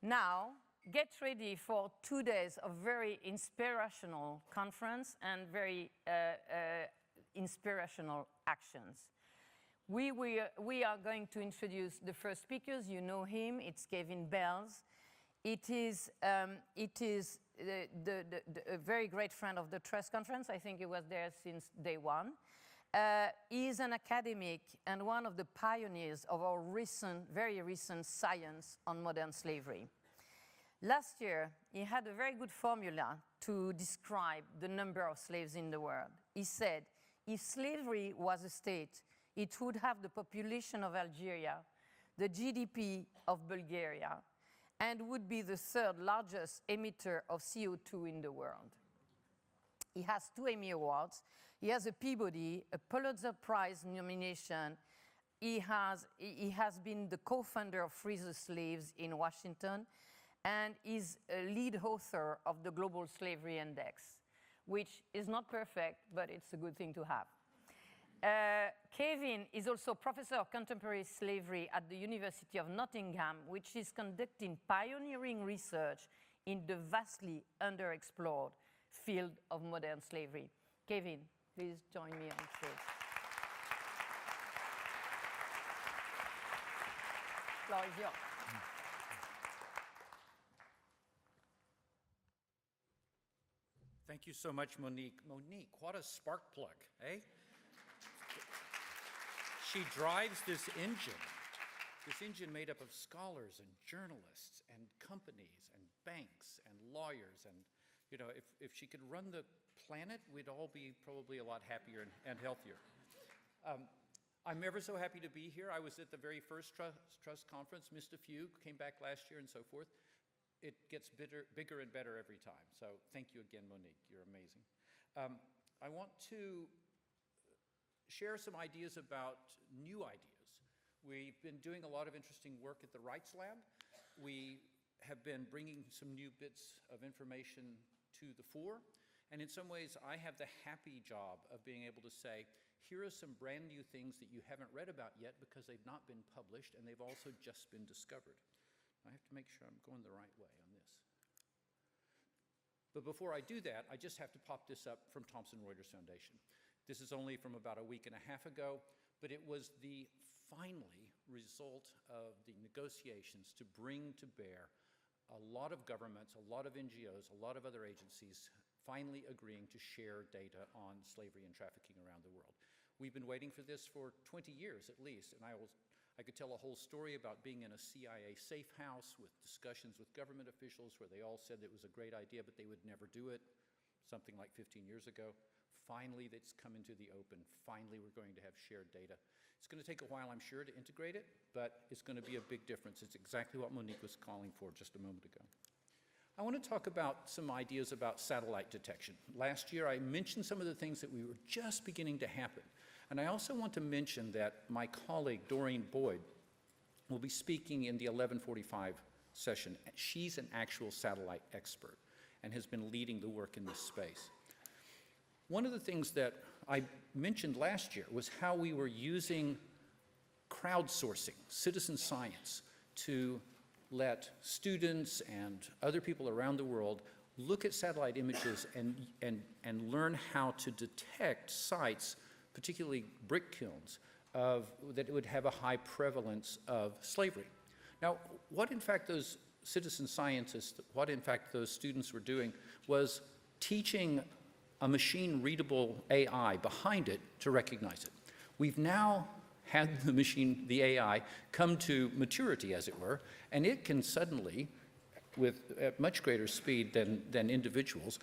Now, get ready for 2 days of very inspirational conference and very inspirational actions. We are going to introduce the first speakers. You know him. It's Bales. It is a very great friend of the Trust Conference. I think he was there since day one. He is an academic and one of the pioneers of our very recent science on modern slavery. Last year, he had a very good formula to describe the number of slaves in the world. He said, if slavery was a state, it would have the population of Algeria, the GDP of Bulgaria, and would be the third largest emitter of CO2 in the world. He has 2 Emmy Awards. He has a Peabody, a Pulitzer Prize nomination. He has been the co-founder of Free the Slaves in Washington, and is a lead author of the Global Slavery Index, which is not perfect, but it's a good thing to have. Kevin is also professor of contemporary slavery at the University of Nottingham, which is conducting pioneering research in the vastly underexplored field of modern slavery. Kevin, please join me on stage. Floor is yours. Thank you so much, Monique. Monique, what a spark plug, eh? She drives this engine made up of scholars and journalists and companies and banks and lawyers. And, you know, if she could run the planet, we'd all be probably a lot happier and healthier. I'm ever so happy to be here. I was at the very first Trust Conference, missed a few, came back last year and so forth. It gets bigger and better every time. So thank you again, Monique. You're amazing. I want to share some ideas about new ideas. We've been doing a lot of interesting work at the Rights Lab. We have been bringing some new bits of information to the fore. And in some ways, I have the happy job of being able to say, here are some brand new things that you haven't read about yet because they've not been published and they've also just been discovered. I have to make sure I'm going the right way on this. But before I do that, I just have to pop this up from Thomson Reuters Foundation. This is only from about a week and a half ago, but it was the finally result of the negotiations to bring to bear a lot of governments, a lot of NGOs, a lot of other agencies finally agreeing to share data on slavery and trafficking around the world. We've been waiting for this for 20 years at least, and I could tell a whole story about being in a CIA safe house with discussions with government officials where they all said it was a great idea, but they would never do it, something like 15 years ago. Finally, it's come into the open. Finally, we're going to have shared data. It's going to take a while, I'm sure, to integrate it, but it's going to be a big difference. It's exactly what Monique was calling for just a moment ago. I want to talk about some ideas about satellite detection. Last year, I mentioned some of the things that we were just beginning to happen. And I also want to mention that my colleague, Doreen Boyd, will be speaking in the 11:45 session. She's an actual satellite expert and has been leading the work in this space. One of the things that I mentioned last year was how we were using crowdsourcing, citizen science, to let students and other people around the world look at satellite images and learn how to detect sites, particularly brick kilns, that would have a high prevalence of slavery. Now, what in fact those citizen scientists, what in fact those students were doing was teaching a machine-readable AI behind it to recognize it. We've now had the AI, come to maturity, as it were, and it can suddenly, at much greater speed than individuals,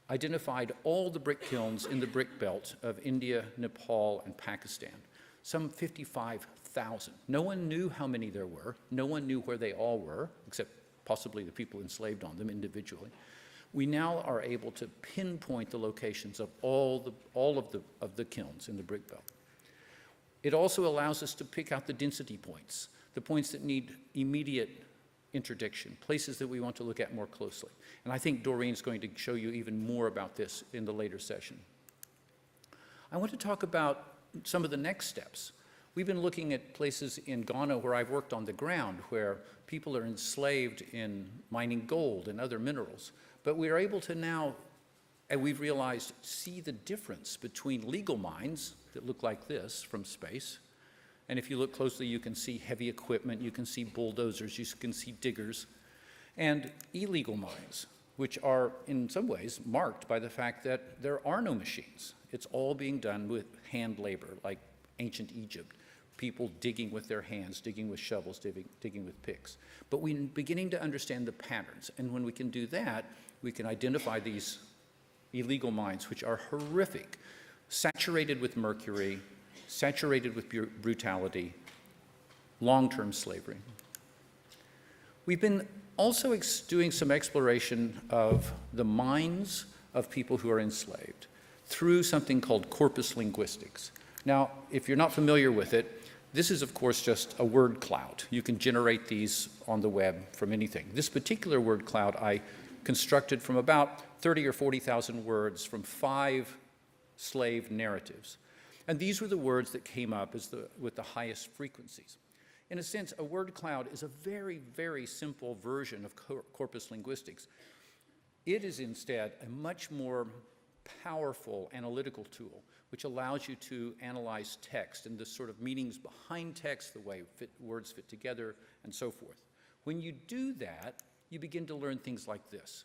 identified all the brick kilns in the brick belt of India, Nepal, and Pakistan, some 55,000. No one knew how many there were. No one knew where they all were, except possibly the people enslaved on them individually. We now are able to pinpoint the locations of all of the kilns in the brick belt. It also allows us to pick out the density points, the points that need immediate interdiction, places that we want to look at more closely. And I think Doreen's going to show you even more about this in the later session. I want to talk about some of the next steps. We've been looking at places in Ghana where I've worked on the ground, where people are enslaved in mining gold and other minerals. But we are able to now, and we've realized, see the difference between legal mines that look like this from space. And if you look closely, you can see heavy equipment, you can see bulldozers, you can see diggers, and illegal mines, which are in some ways marked by the fact that there are no machines. It's all being done with hand labor, like ancient Egypt. People digging with their hands, digging with shovels, digging with picks. But we're beginning to understand the patterns. And when we can do that, we can identify these illegal mines, which are horrific, saturated with mercury, saturated with brutality, long-term slavery. We've been also doing some exploration of the minds of people who are enslaved through something called corpus linguistics. Now, if you're not familiar with it, this is, of course, just a word cloud. You can generate these on the web from anything. This particular word cloud I constructed from about 30 or 40,000 words from 5 slave narratives. And these were the words that came up as with the highest frequencies. In a sense, a word cloud is a very, very simple version of corpus linguistics. It is instead a much more powerful analytical tool, which allows you to analyze text and the sort of meanings behind text, the way words fit together, and so forth. When you do that, you begin to learn things like this.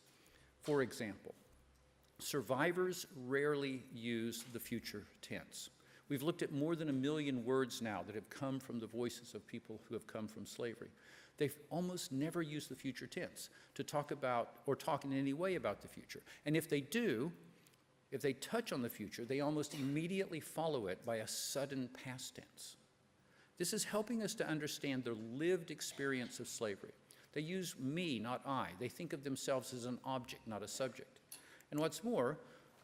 For example, survivors rarely use the future tense. We've looked at more than 1 million words now that have come from the voices of people who have come from slavery. They've almost never used the future tense to talk about or talk in any way about the future. And if they do, if they touch on the future, they almost immediately follow it by a sudden past tense. This is helping us to understand the lived experience of slavery. They use me, not I. They think of themselves as an object, not a subject. And what's more,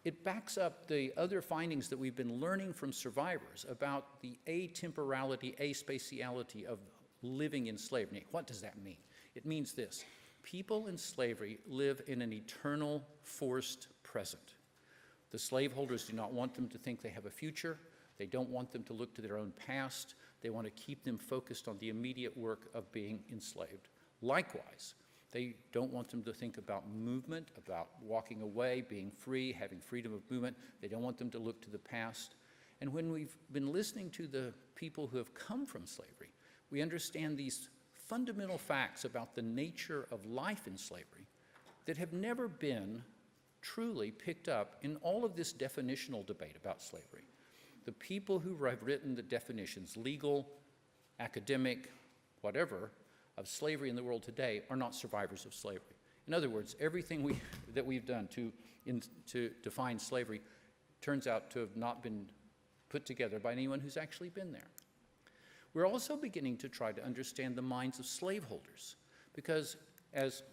it backs up the other findings that we've been learning from survivors about the atemporality, aspatiality of living in slavery. What does that mean? It means this: people in slavery live in an eternal, forced present. The slaveholders do not want them to think they have a future. They don't want them to look to their own past. They want to keep them focused on the immediate work of being enslaved. Likewise, they don't want them to think about movement, about walking away, being free, having freedom of movement. They don't want them to look to the past. And when we've been listening to the people who have come from slavery, we understand these fundamental facts about the nature of life in slavery that have never been truly picked up in all of this definitional debate about slavery. The people who have written the definitions, legal, academic, whatever, of slavery in the world today are not survivors of slavery. In other words, everything that we've done to define slavery turns out to have not been put together by anyone who's actually been there. We're also beginning to try to understand the minds of slaveholders, because as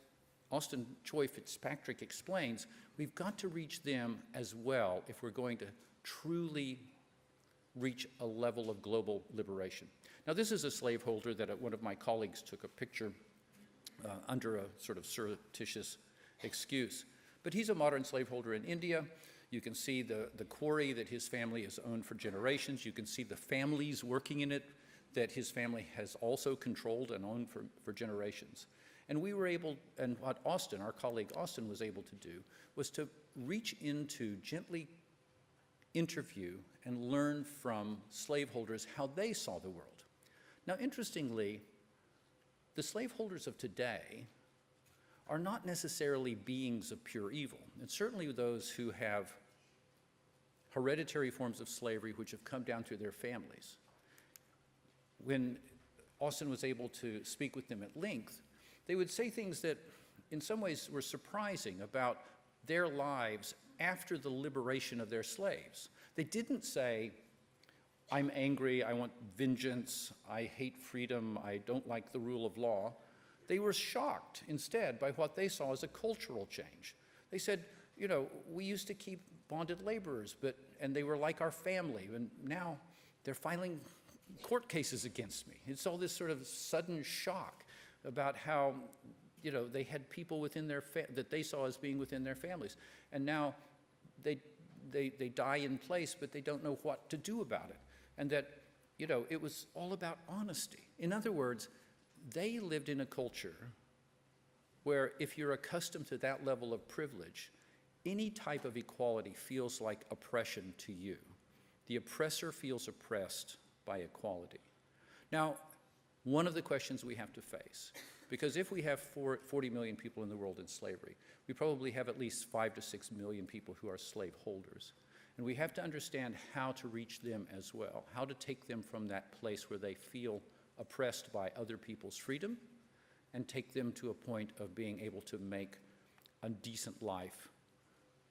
Austin Choi Fitzpatrick explains, we've got to reach them as well if we're going to truly reach a level of global liberation. Now, this is a slaveholder that one of my colleagues took a picture under a sort of surreptitious excuse. But he's a modern slaveholder in India. You can see the quarry that his family has owned for generations. You can see the families working in it that his family has also controlled and owned for generations. And we were able, and what Austin, our colleague Austin, was able to do was to reach into, gently interview and learn from slaveholders how they saw the world. Now, interestingly, the slaveholders of today are not necessarily beings of pure evil, and certainly those who have hereditary forms of slavery which have come down through their families. When Austin was able to speak with them at length, they would say things that in some ways were surprising about their lives after the liberation of their slaves. They didn't say, I'm angry, I want vengeance, I hate freedom, I don't like the rule of law. They were shocked instead by what they saw as a cultural change. They said, you know, we used to keep bonded laborers, and they were like our family, and now they're filing court cases against me. It's all this sort of sudden shock about how, you know, they had people within their that they saw as being within their families, and now they die in place, but they don't know what to do about it. And that you know, it was all about honesty. In other words, they lived in a culture where if you're accustomed to that level of privilege, any type of equality feels like oppression to you. The oppressor feels oppressed by equality. Now, one of the questions we have to face, because if we have 40 million people in the world in slavery, we probably have at least 5 to 6 million people who are slaveholders. And we have to understand how to reach them as well, how to take them from that place where they feel oppressed by other people's freedom and take them to a point of being able to make a decent life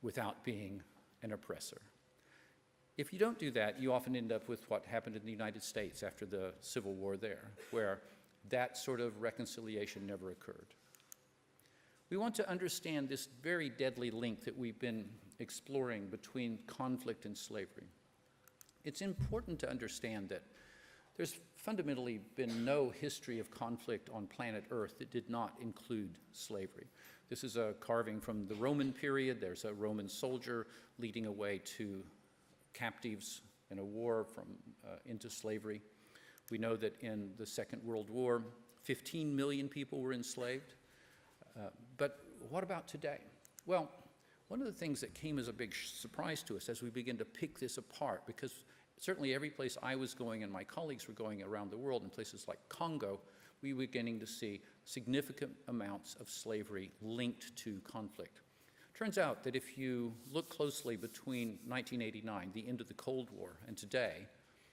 without being an oppressor. If you don't do that, you often end up with what happened in the United States after the Civil War there, where that sort of reconciliation never occurred. We want to understand this very deadly link that we've been exploring between conflict and slavery. It's important to understand that there's fundamentally been no history of conflict on planet Earth that did not include slavery. This is a carving from the Roman period. There's a Roman soldier leading away to captives in a war into slavery. We know that in the Second World War, 15 million people were enslaved. But what about today? Well, one of the things that came as a big surprise to us as we begin to pick this apart, because certainly every place I was going and my colleagues were going around the world, in places like Congo, we were beginning to see significant amounts of slavery linked to conflict. Turns out that if you look closely between 1989, the end of the Cold War, and today,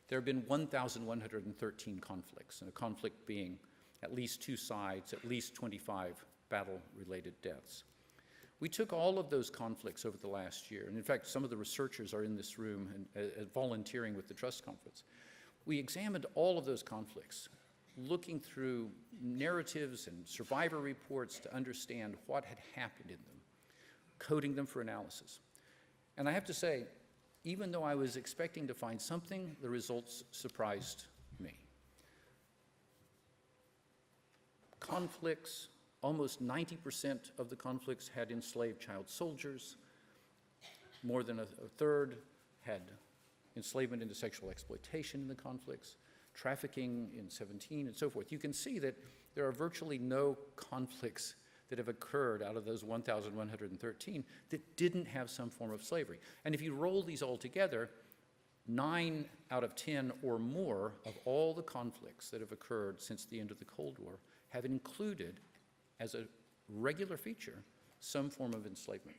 there have been 1,113 conflicts, and a conflict being at least 2 sides, at least 25 battle-related deaths. We took all of those conflicts over the last year, and in fact, some of the researchers are in this room and volunteering with the Trust Conference. We examined all of those conflicts, looking through narratives and survivor reports to understand what had happened in them, coding them for analysis. And I have to say, even though I was expecting to find something, the results surprised me. Conflicts, almost 90% of the conflicts had enslaved child soldiers. More than a third had enslavement into sexual exploitation in the conflicts, trafficking in 17, and so forth. You can see that there are virtually no conflicts that have occurred out of those 1,113 that didn't have some form of slavery. And if you roll these all together, 9 out of 10 or more of all the conflicts that have occurred since the end of the Cold War have included, as a regular feature, some form of enslavement.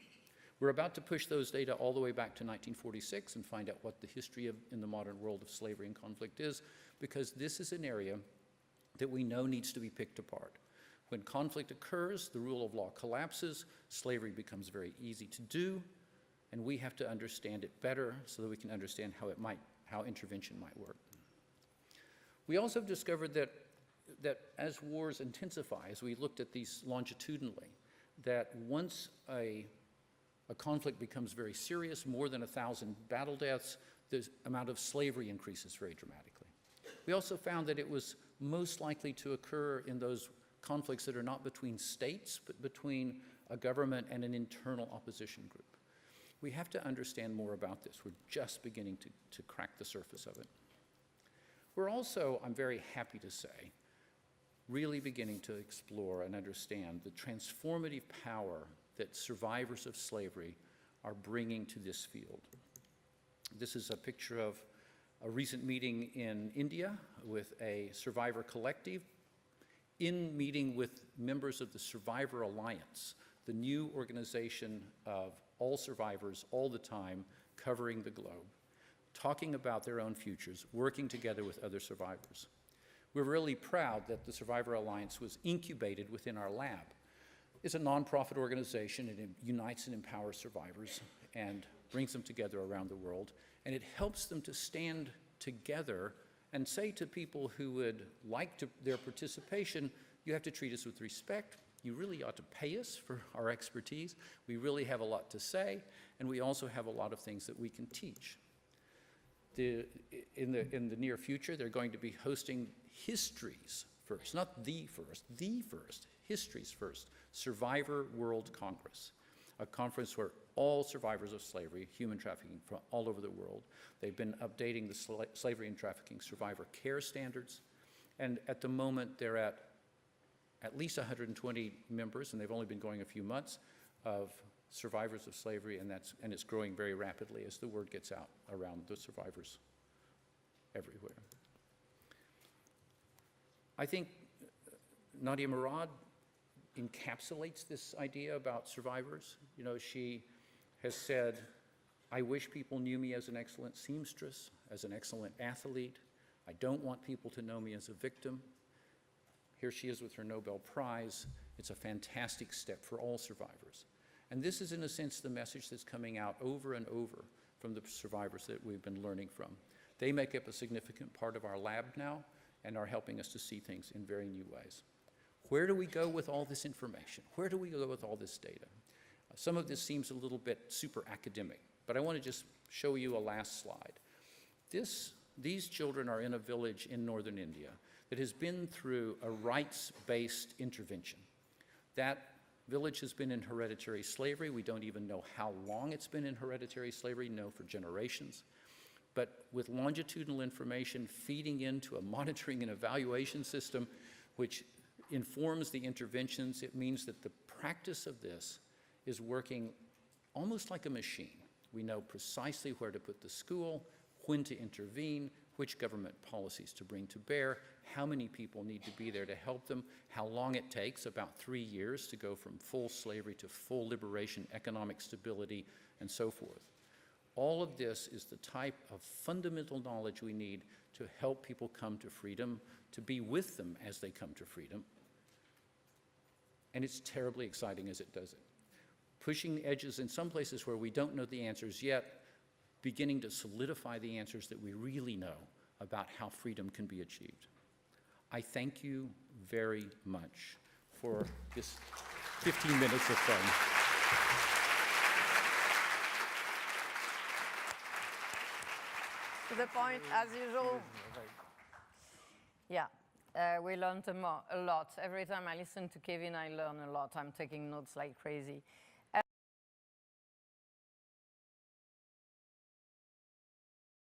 We're about to push those data all the way back to 1946 and find out what the history in the modern world of slavery and conflict is, because this is an area that we know needs to be picked apart. When conflict occurs, the rule of law collapses, slavery becomes very easy to do, and we have to understand it better so that we can understand how intervention might work. We also have discovered that as wars intensify, as we looked at these longitudinally, that once a conflict becomes very serious, more than 1,000 battle deaths, the amount of slavery increases very dramatically. We also found that it was most likely to occur in those conflicts that are not between states, but between a government and an internal opposition group. We have to understand more about this. We're just beginning to crack the surface of it. We're also, I'm very happy to say, really beginning to explore and understand the transformative power that survivors of slavery are bringing to this field. This is a picture of a recent meeting in India with a survivor collective in meeting with members of the Survivor Alliance, the new organization of all survivors all the time covering the globe, talking about their own futures, working together with other survivors. We're really proud that the Survivor Alliance was incubated within our lab. It's a nonprofit organization. It unites and empowers survivors and brings them together around the world. And it helps them to stand together and say to people who would like their participation, you have to treat us with respect. You really ought to pay us for our expertise. We really have a lot to say, and we also have a lot of things that we can teach. In the near future, they're going to be hosting Histories First, not the first, Histories First, Survivor World Congress, a conference where all survivors of slavery, human trafficking from all over the world, they've been updating the slavery and trafficking survivor care standards. And at the moment, they're at least 120 members, and they've only been going a few months, of survivors of slavery, and it's growing very rapidly as the word gets out around the survivors everywhere. I think Nadia Murad encapsulates this idea about survivors. You know, she has said, I wish people knew me as an excellent seamstress, as an excellent athlete. I don't want people to know me as a victim. Here she is with her Nobel Prize. It's a fantastic step for all survivors. And this is, in a sense, the message that's coming out over and over from the survivors that we've been learning from. They make up a significant part of our lab now and are helping us to see things in very new ways. Where do we go with all this information? Where do we go with all this data? Some of this seems a little bit super academic, but I want to just show you a last slide. These children are in a village in northern India that has been through a rights-based intervention. That village has been in hereditary slavery. We don't even know how long it's been in hereditary slavery, no, for generations. But with longitudinal information feeding into a monitoring and evaluation system which informs the interventions, it means that the practice of this is working almost like a machine. We know precisely where to put the school, when to intervene, which government policies to bring to bear, how many people need to be there to help them, how long it takes, about 3 years to go from full slavery to full liberation, economic stability, and so forth. All of this is the type of fundamental knowledge we need to help people come to freedom, to be with them as they come to freedom. And it's terribly exciting as it does it. Pushing the edges in some places where we don't know the answers yet, beginning to solidify the answers that we really know about how freedom can be achieved. I thank you very much for this 15 minutes of fun. To the point, as usual. Yeah, we learned a lot. Every time I listen to Kevin, I learn a lot. I'm taking notes like crazy.